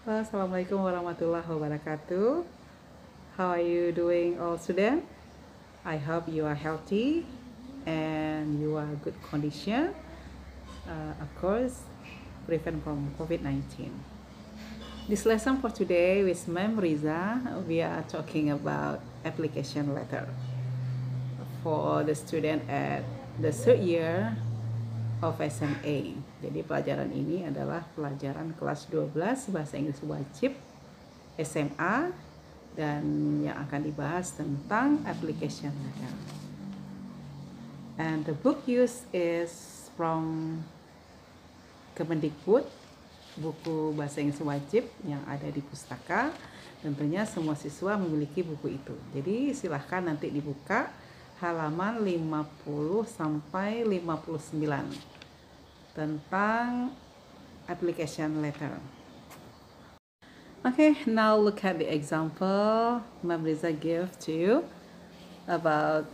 Assalamualaikum warahmatullahi wabarakatuh. How are you doing all students? I hope you are healthy and you are good condition. Of course, prevent from COVID-19. This lesson for today with Ma'am Riza, we are talking about application letter for the student at the third year of SMA. Jadi pelajaran ini adalah pelajaran kelas 12 bahasa Inggris wajib SMA dan yang akan dibahas tentang application letter. And the book used is from Kemendikbud, buku bahasa Inggris wajib yang ada di pustaka. Tentunya semua siswa memiliki buku itu. Jadi silahkan nanti dibuka halaman 50 sampai 59 tentang application letter. Okay, now look at the example Ma'am Riza gave to you about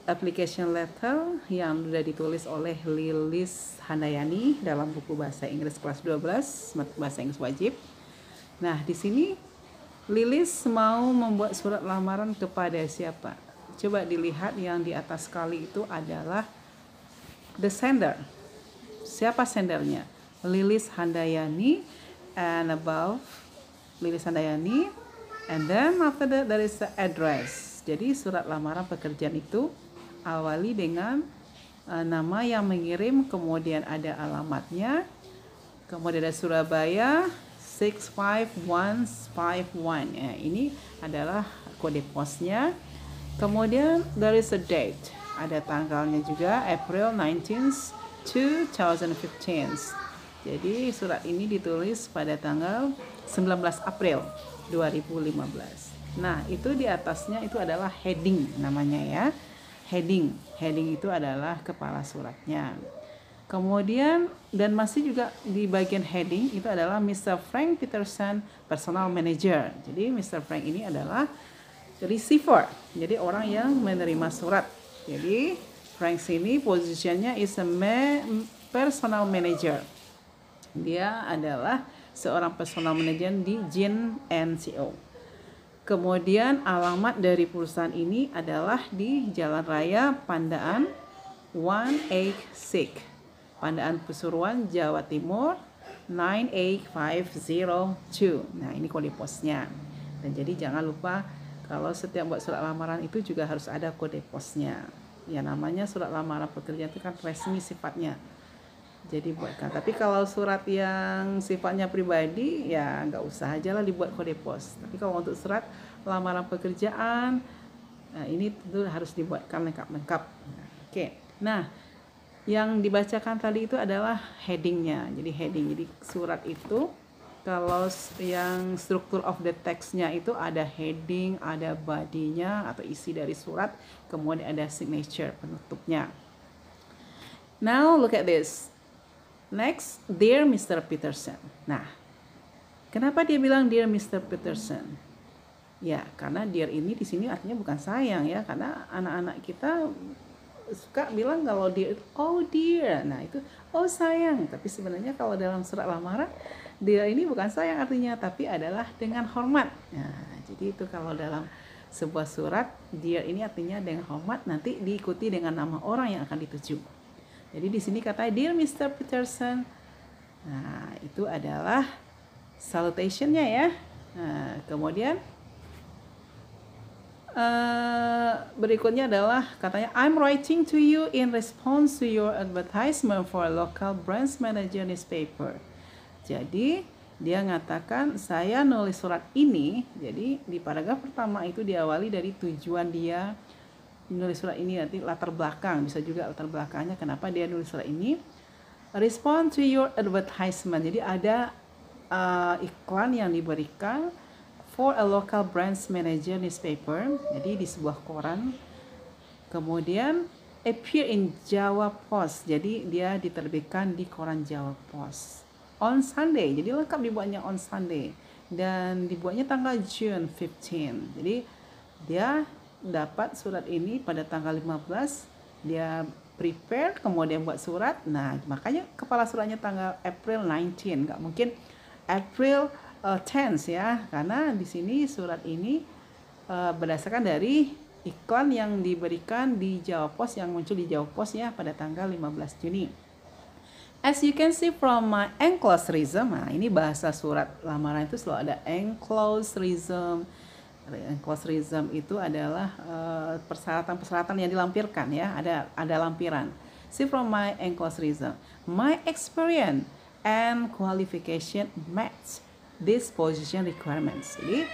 application letter yang sudah ditulis oleh Lilis Handayani dalam buku bahasa Inggris kelas 12 bahasa Inggris wajib. Nah, di sini Lilis mau membuat surat lamaran kepada siapa? Coba dilihat yang di atas sekali itu adalah the sender. Siapa sendernya? Lilis Handayani, and above Lilis Handayani, and then after that there is the address. Jadi surat lamaran pekerjaan itu awali dengan nama yang mengirim, kemudian ada alamatnya, kemudian ada Surabaya 65151. Ya, ini adalah kode posnya. Kemudian there is a date, ada tanggalnya juga, April 19th 2015. Jadi surat ini ditulis pada tanggal 19 April 2015. Nah, itu di atasnya itu adalah heading namanya ya. Heading itu adalah kepala suratnya. Kemudian dan masih juga di bagian heading itu adalah Mr. Frank Peterson, Personal Manager. Jadi Mr. Frank ini adalah receiver, jadi orang yang menerima surat. Jadi Frank sini posisinya is a personal manager. Dia adalah seorang personal manager di Jin NCO. Kemudian alamat dari perusahaan ini adalah di Jalan Raya Pandaan 186, Pandaan Pasuruan, Jawa Timur 98502. Nah, ini kode posnya. Dan jadi jangan lupa kalau setiap buat surat lamaran itu juga harus ada kode posnya. Ya, namanya surat lamaran pekerjaan itu kan resmi sifatnya. Jadi buatkan. Tapi kalau surat yang sifatnya pribadi ya nggak usah aja lah dibuat kode pos. Tapi kalau untuk surat lamaran pekerjaan, nah ini tentu harus dibuatkan lengkap-lengkap. Oke. Nah, yang dibacakan tadi itu adalah headingnya. Jadi heading. Jadi surat itu kalau yang struktur of the text-nya itu ada heading, ada body-nya atau isi dari surat, kemudian ada signature penutupnya. Now look at this. Next, Dear Mr. Peterson. Nah, kenapa dia bilang Dear Mr. Peterson? Ya, karena dear ini di sini artinya bukan sayang ya, karena anak-anak kita suka bilang kalau dear itu oh dear. Nah, itu oh sayang, tapi sebenarnya kalau dalam surat lamaran dear ini bukan sayang artinya, tapi adalah dengan hormat. Nah, jadi itu kalau dalam sebuah surat dear ini artinya dengan hormat, nanti diikuti dengan nama orang yang akan dituju. Jadi di sini kata Dear Mr. Peterson. Nah, itu adalah salutationnya ya. Nah, kemudian berikutnya adalah katanya I'm writing to you in response to your advertisement for a local branch manager newspaper. Jadi dia mengatakan saya nulis surat ini. Jadi di paragraf pertama itu diawali dari tujuan dia nulis surat ini, nanti latar belakang, bisa juga latar belakangnya kenapa dia nulis surat ini. Respond to your advertisement. Jadi ada iklan yang diberikan for a local branch manager newspaper. Jadi di sebuah koran. Kemudian appear in Jawa Post. Jadi dia diterbitkan di koran Jawa Post. On Sunday. Jadi lengkap dibuatnya on Sunday. Dan dibuatnya tanggal June 15. Jadi dia dapat surat ini pada tanggal 15. Dia prepare, kemudian buat surat. Nah, makanya kepala suratnya tanggal April 19. Nggak mungkin April tense ya, karena di sini surat ini berdasarkan dari iklan yang diberikan di Jawa Pos, yang muncul di Jawa Pos ya pada tanggal 15 Juni. As you can see from my enclosed resume, nah ini bahasa surat lamaran itu selalu ada enclosed resume. Enclosed resume itu adalah persyaratan-persyaratan yang dilampirkan ya, ada lampiran. See from my enclosed resume, my experience and qualification match this position requirements. Jadi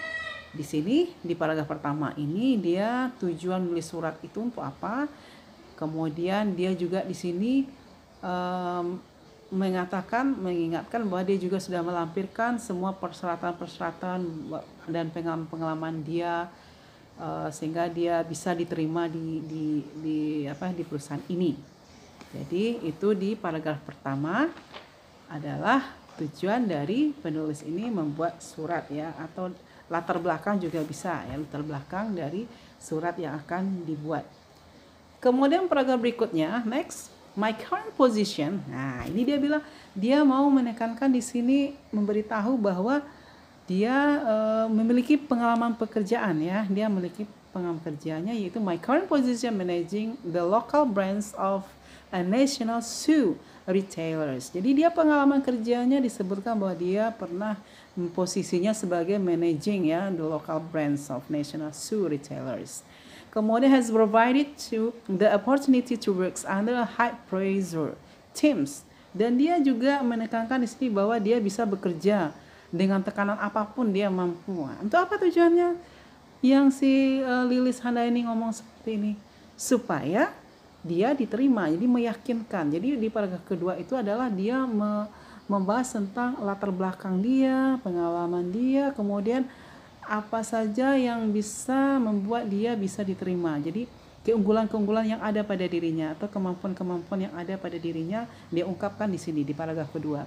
di sini di paragraf pertama ini dia tujuan menulis surat itu untuk apa? Kemudian dia juga di sini mengingatkan bahwa dia juga sudah melampirkan semua persyaratan-persyaratan dan pengalaman dia sehingga dia bisa diterima di perusahaan ini. Jadi itu di paragraf pertama adalah tujuan dari penulis ini membuat surat ya, atau latar belakang juga bisa ya, latar belakang dari surat yang akan dibuat. Kemudian paragraf berikutnya, next, my current position. Nah, ini dia bilang dia mau menekankan di sini, memberitahu bahwa dia memiliki pengalaman pekerjaan ya. Dia memiliki pengalaman kerjanya yaitu my current position managing the local branch of a national shoe retailers. Jadi dia pengalaman kerjanya disebutkan bahwa dia pernah posisinya sebagai managing ya the local brands of national shoe retailers. Kemudian has provided to the opportunity to work under a high pressure teams. Dan dia juga menekankan di sini bahwa dia bisa bekerja dengan tekanan apapun dia mampu. Untuk apa tujuannya? Yang si Lilis Handayani ngomong seperti ini supaya dia diterima, jadi meyakinkan. Jadi di paragraf kedua itu adalah dia membahas tentang latar belakang dia, pengalaman dia, kemudian apa saja yang bisa membuat dia bisa diterima. Jadi keunggulan-keunggulan yang ada pada dirinya atau kemampuan-kemampuan yang ada pada dirinya dia ungkapkan di sini di paragraf kedua.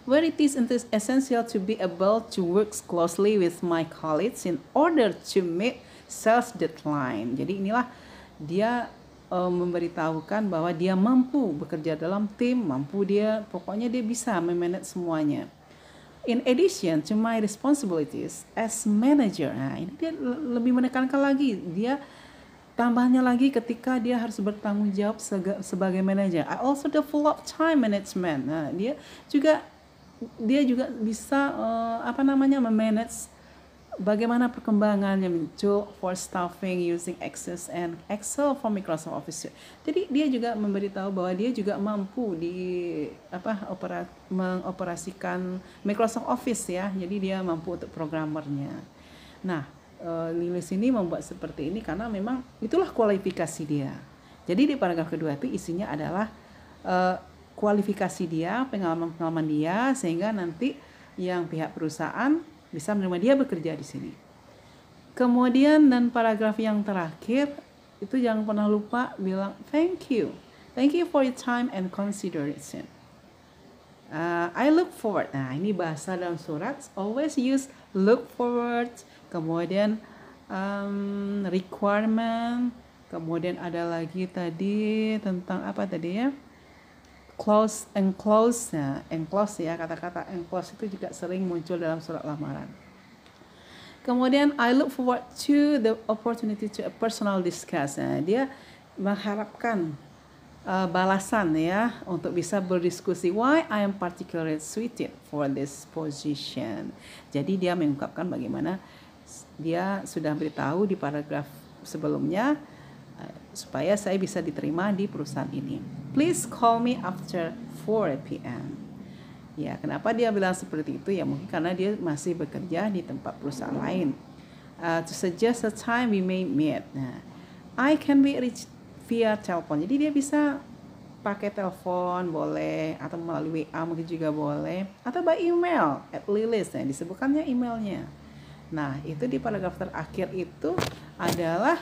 Where it is essential to be able to work closely with my colleagues in order to meet sales deadline. Jadi inilah dia memberitahukan bahwa dia mampu bekerja dalam tim, pokoknya dia bisa memanage semuanya. In addition to my responsibilities as manager, nah ini dia lebih menekankan lagi, dia tambahnya lagi ketika dia harus bertanggung jawab sebagai manager. I also develop time management. Nah, dia juga bisa memanage bagaimana perkembangannya tool for staffing using Access and Excel for Microsoft Office. Jadi dia juga memberitahu bahwa dia juga mampu mengoperasikan Microsoft Office ya. Jadi dia mampu untuk programmernya. Nah, Lilis ini membuat seperti ini karena memang itulah kualifikasi dia. Jadi di paragraf kedua itu isinya adalah kualifikasi dia, pengalaman-pengalaman dia, sehingga nanti yang pihak perusahaan bisa menerima dia bekerja di sini. Kemudian dan paragraf yang terakhir itu jangan pernah lupa bilang thank you for your time and consideration. I look forward. Nah ini bahasa dalam surat always use look forward. Kemudian requirement. Kemudian ada lagi tadi tentang apa tadi ya? Enclose ya, kata-kata enclose itu juga sering muncul dalam surat lamaran. Kemudian I look forward to the opportunity to a personal discuss. Nah, dia mengharapkan balasan ya untuk bisa berdiskusi why I am particularly suited for this position. Jadi dia mengungkapkan bagaimana dia sudah beritahu di paragraf sebelumnya supaya saya bisa diterima di perusahaan ini. Please call me after 4 p.m. Ya, kenapa dia bilang seperti itu? Ya mungkin karena dia masih bekerja di tempat perusahaan lain. To suggest a time we may meet. Nah, I can be reached via telepon. Jadi dia bisa pakai telepon boleh, atau melalui WA mungkin juga boleh, atau by email at Lilis. Nah, disebutkannya emailnya. Nah, itu di paragraf terakhir itu adalah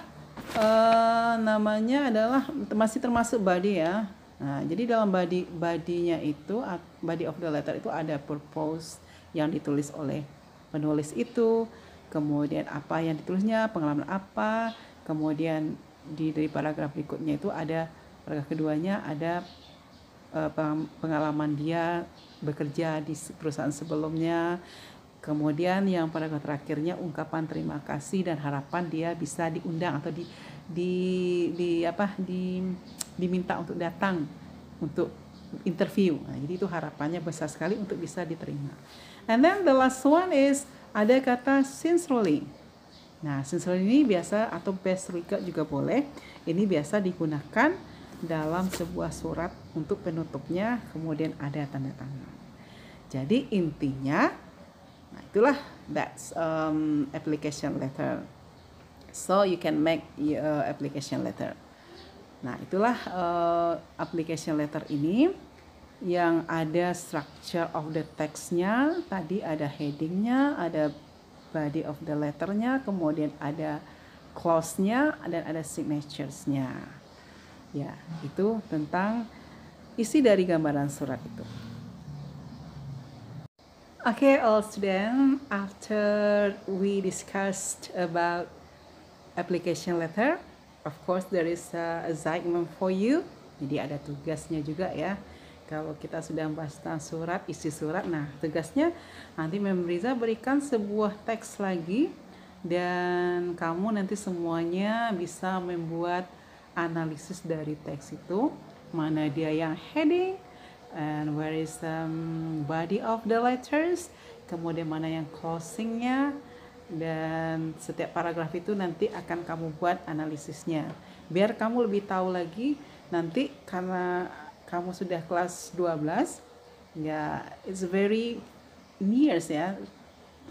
namanya adalah masih termasuk body ya. Nah, jadi dalam body-nya itu, body of the letter itu ada purpose yang ditulis oleh penulis itu, kemudian apa yang ditulisnya, pengalaman apa, kemudian dari paragraf berikutnya itu ada paragraf keduanya ada pengalaman dia bekerja di perusahaan sebelumnya, Kemudian yang paragraf terakhirnya ungkapan terima kasih dan harapan dia bisa diundang atau diminta untuk datang untuk interview. Nah, jadi itu harapannya besar sekali untuk bisa diterima. And then the last one is ada kata sincerely. Nah, sincerely ini biasa atau best regard juga boleh. Ini biasa digunakan dalam sebuah surat untuk penutupnya, kemudian ada tanda tangan. Jadi intinya, nah itulah that's application letter. So you can make application letter. Nah itulah application letter ini yang ada structure of the text-nya. Tadi ada heading-nya, ada body of the letter-nya, kemudian ada clause-nya, dan ada signatures-nya. Ya, itu tentang isi dari gambaran surat itu. Okay, all students, after we discussed about application letter, of course there is a assignment for you. Jadi ada tugasnya juga ya. Kalau kita sudah membahas tentang surat, isi surat, nah tugasnya nanti Mem Riza berikan sebuah teks lagi dan kamu nanti semuanya bisa membuat analisis dari teks itu, mana dia yang heading, and where is the body of the letters, kemudian mana yang closingnya, dan setiap paragraf itu nanti akan kamu buat analisisnya biar kamu lebih tahu lagi nanti, karena kamu sudah kelas 12 ya, it's very near ya,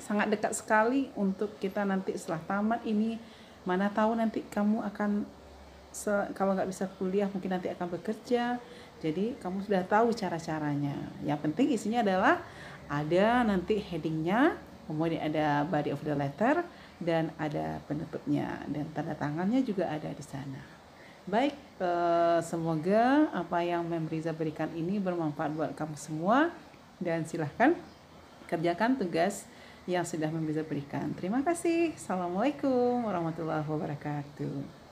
sangat dekat sekali untuk kita nanti setelah tamat ini. Mana tahu nanti kamu akan, kalau nggak bisa kuliah mungkin nanti akan bekerja, jadi kamu sudah tahu cara-caranya. Yang penting isinya adalah ada nanti headingnya, kemudian ada body of the letter, dan ada penutupnya, dan tanda tangannya juga ada di sana. Baik, semoga apa yang Mem Riza berikan ini bermanfaat buat kamu semua, dan silahkan kerjakan tugas yang sudah Mem Riza berikan. Terima kasih. Assalamualaikum warahmatullahi wabarakatuh.